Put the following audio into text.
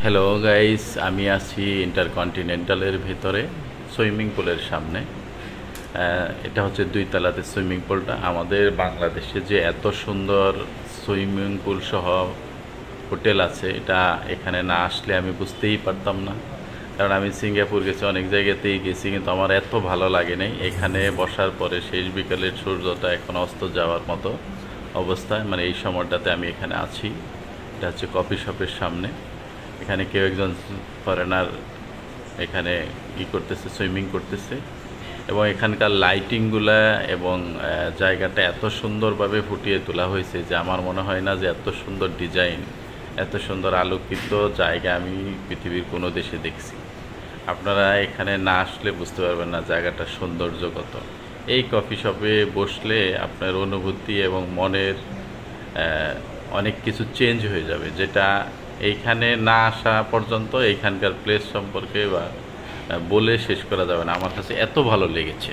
Hello guys, আমি আছি ইন্টারকন্টিনেন্টালের ভিতরে সুইমিং পুলের সামনে। এটা হচ্ছে 2 তলাতে সুইমিং পুলটা। আমাদের বাংলাদেশে যে এত সুন্দর সুইমিং পুল সহ হোটেল আছে, এটা এখানে না আসলে আমি বুঝতেই পারতাম না। কারণ আমি সিঙ্গাপুর গেছি, অনেক জায়গাতেই গেছি, কিন্তু আমার এত ভালো লাগে নাই। এখানে বসার পরে শেষ বিকালের সূর্যটা এখন অস্ত যাওয়ার মতো অবস্থায়, মানে এই সময়টাতে আমি এখানে আছি। এটা হচ্ছে কফি শপের সামনে। এখানে কেউ একজন ফরেনার এখানে করতেছে, সুইমিং করতেছে। এবং এখানকার লাইটিংগুলা এবং জায়গাটা এত সুন্দরভাবে ফুটিয়ে তোলা হয়েছে যে আমার মনে হয় না যে এত সুন্দর ডিজাইন, এত সুন্দর আলোকিত জায়গা আমি পৃথিবীর কোনো দেশে দেখছি। আপনারা এখানে না আসলে বুঝতে পারবেন না জায়গাটার সৌন্দর্য কত। এই কফি শপে বসলে আপনার অনুভূতি এবং মনের অনেক কিছু চেঞ্জ হয়ে যাবে, যেটা এইখানে না আসা পর্যন্ত এইখানকার প্লেস সম্পর্কে বা বলে শেষ করা যাবে না। আমার কাছে এত ভালো লেগেছে।